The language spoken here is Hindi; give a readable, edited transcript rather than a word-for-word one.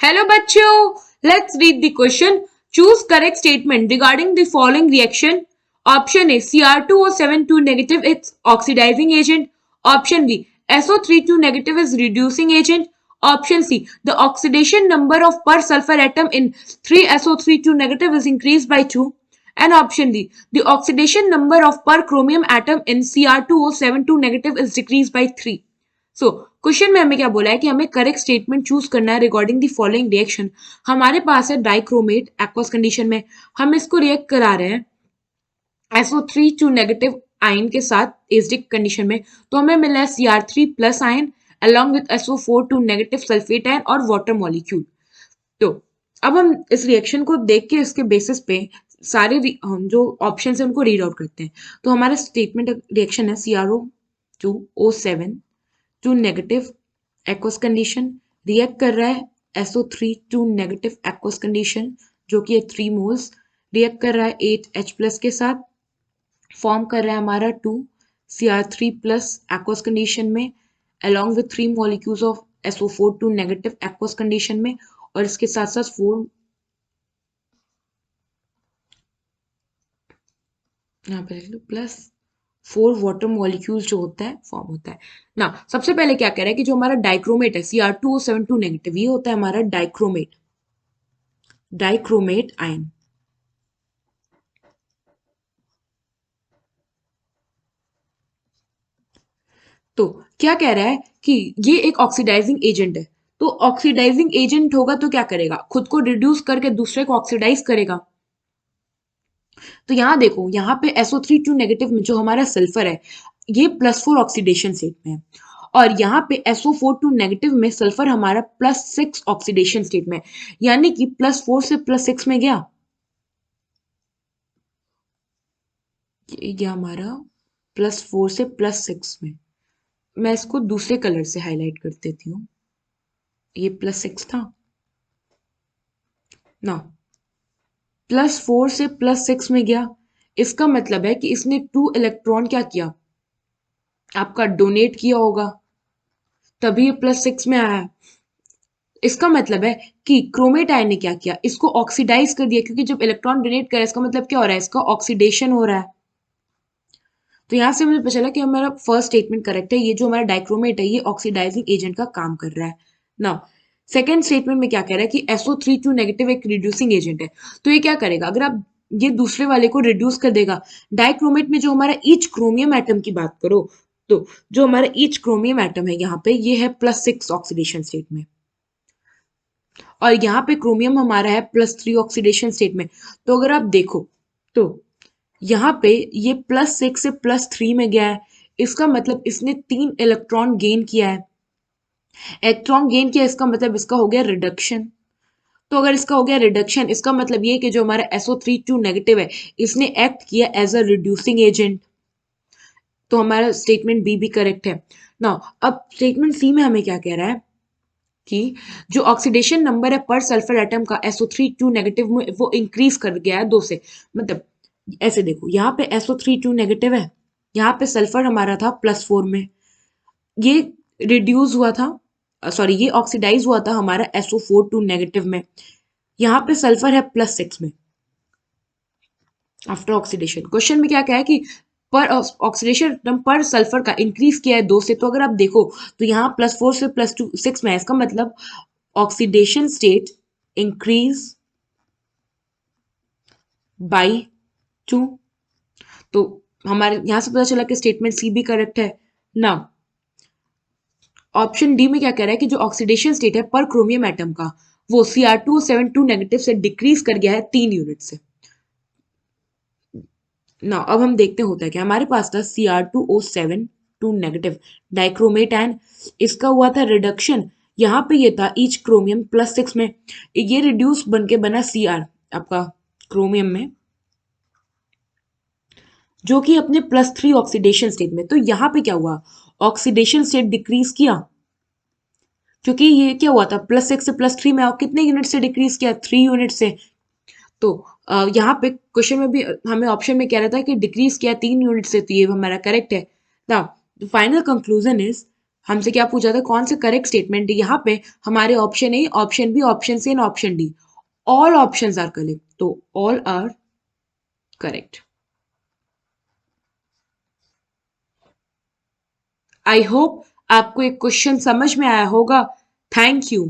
Hello बच्चों, let's read the question. Choose correct statement regarding the following reaction. Option A, Cr2O7 negative is oxidizing agent. Option B, SO32 negative is reducing agent. Option C, the oxidation number of per sulfur atom in 3SO32 negative is increased by 2. And option D, the oxidation number of per chromium atom in Cr2O72 negative is decreased by 3. So question में हमें क्या बोला है कि हमें करेक्ट स्टेटमेंट चूज करना है रिगार्डिंग दी फॉलोइंग रिएक्शन. हमारे पास है डाइक्रोमेट एक्वस कंडीशन में, हम इसको रिएक्ट करा रहे हैं SO3 नेगेटिव आयन के साथ एसिडिक कंडीशन में. तो हमें मिला है Cr3 plus ion along with SO4 negative sulphate ion और वाटर मॉलिक्यूल. तो अब हम इस रिएक्शन को देख के इसके बेसिस पे सारे हम जो ऑप्शन है उनको रीड आउट करते हैं. तो हमारा स्टेटमेंट रिएक्शन है CrO2O7 two negative aqueous condition react कर रहा है SO3 नेगेटिव एक्वस कंडीशन जो कि 3 मोल्स रिएक्ट कर रहा है 8H प्लस के साथ, फॉर्म कर रहा है हमारा 2 Cr3 प्लस एक्वस कंडीशन में along with 3 molecules of SO4 negative aqueous condition में, और इसके साथ साथ 4 यहाँ पे लिख लो प्लस 4 वाटर मॉलिक्यूल्स जो होता है फॉर्म होता है ना. सबसे पहले क्या कह रहा है कि जो हमारा डाइक्रोमेट है Cr2O72 नेगेटिव, ये होता है हमारा डाइक्रोमेट आयन. तो क्या कह रहा है कि ये एक ऑक्सीडाइजिंग एजेंट है. तो ऑक्सीडाइजिंग एजेंट होगा तो क्या करेगा, खुद को रिड्यूस करके दूसरे को ऑक्सीडाइज करेगा. तो यहां देखो, यहाँ पे SO3 नेगेटिव में जो हमारा सल्फर है ये +4 ऑक्सीडेशन स्टेट में है, और यहाँ पे SO4 नेगेटिव में सल्फर हमारा +6 ऑक्सीडेशन स्टेट में, यानी कि +4 से +6 में गया. ये गया हमारा +4 से +6 में. मैं इसको दूसरे कलर से हाईलाइट कर देती हूँ. ये +6 था ना, +4 से +6 में गया. इसका मतलब है कि इसने 2 इलेक्ट्रॉन क्या किया, आपका डोनेट किया होगा, तभी ये +6 में आया. इसका मतलब है कि क्रोमेट आयन ने क्या किया, इसको ऑक्सीडाइज कर दिया, क्योंकि जब इलेक्ट्रॉन डोनेट करे इसका मतलब क्या हो रहा है, इसका ऑक्सीडेशन हो रहा है. तो यहां से मुझे पता चला कि हमारा फर्स्ट स्टेटमेंट करेक्ट है. ये जो हमारा डाइक्रोमेट है ये ऑक्सीडाइजिंग एजेंट का काम कर रहा है. नाउ सेकेंड स्टेटमेंट में क्या कह रहा है कि SO3 नेगेटिव एक रिड्यूसिंग एजेंट है. तो ये क्या करेगा, अगर आप ये दूसरे वाले को रिड्यूस कर देगा. डाइक्रोमेट में जो हमारा ईच क्रोमियम एटम की बात करो, तो जो हमारा ईच क्रोमियम एटम है यहाँ पे ये है +6 ऑक्सीडेशन स्टेट में, और यहाँ पे क्रोमियम हमारा है +3 ऑक्सीडेशन स्टेट में. तो अगर आप देखो तो यहाँ पे ये +6 से +3 में गया है. इसका मतलब इसने 3 इलेक्ट्रॉन गेन किया है. इलेक्ट्रॉन गेन किया इसका मतलब इसका हो गया रिडक्शन. तो अगर इसका हो गया रिडक्शन, इसका मतलब ये कि जो हमारा SO3 नेगेटिव है इसने एक्ट किया एज अ रिड्यूसिंग एजेंट. तो हमारा स्टेटमेंट बी भी करेक्ट है. नाउ अब स्टेटमेंट सी में हमें क्या कह रहा है कि जो ऑक्सीडेशन नंबर है पर सल्फर एटम का SO3 नेगेटिव में वो इंक्रीज कर गया है 2 से. मतलब ऐसे देखो, यहाँ पे SO3 नेगेटिव है, यहाँ पे सल्फर हमारा था +4 में, ये रिड्यूस हुआ था, सॉरी ये ऑक्सीडाइज हुआ था हमारा SO4 नेगेटिव में. यहाँ पे सल्फर है +6 में आफ्टर ऑक्सीडेशन. क्वेश्चन में क्या कहा है कि पर ऑक्सीडेशन पर सल्फर का इंक्रीज किया है 2 से. तो अगर आप देखो तो यहाँ +4 से +6 में है, इसका मतलब ऑक्सीडेशन स्टेट इंक्रीज बाई 2. तो हमारे यहां से पता चला कि स्टेटमेंट सी भी करेक्ट है. नाउ ऑप्शन डी में क्या कह रहा है कि जो ऑक्सीडेशन स्टेट है पर क्रोमियम एटम का वो Cr2O72 नेगेटिव से डिक्रीज कर गया है 3 यूनिट से. ना अब हम देखते होता है कि हमारे पास था Cr2O72 नेगेटिव डाइक्रोमेट आयन, इसका हुआ था रिडक्शन. यहाँ पे ये था ईच क्रोमियम +6 में, ये रिड्यूस बन के बना Cr आपका क्रोमियम में, जो कि अपने +3 ऑक्सीडेशन स्टेट में. तो यहाँ पे क्या हुआ, ऑक्सीडेशन स्टेट डिक्रीज किया, क्योंकि ये क्या हुआ था +6 से +3 में, और कितने यूनिट से डिक्रीज किया, 3 यूनिट से. तो यहाँ पे क्वेश्चन में भी हमें ऑप्शन में कह रहा था कि डिक्रीज किया 3 यूनिट से, तो ये हमारा करेक्ट है. Now the final conclusion is हमसे क्या पूछा था, कौन सा करेक्ट स्टेटमेंट है? यहाँ पे हमारे option A, option B, option C and option D, all options are correct, तो all are correct. I hope आपको एक क्वेश्चन समझ में आया होगा। Thank you.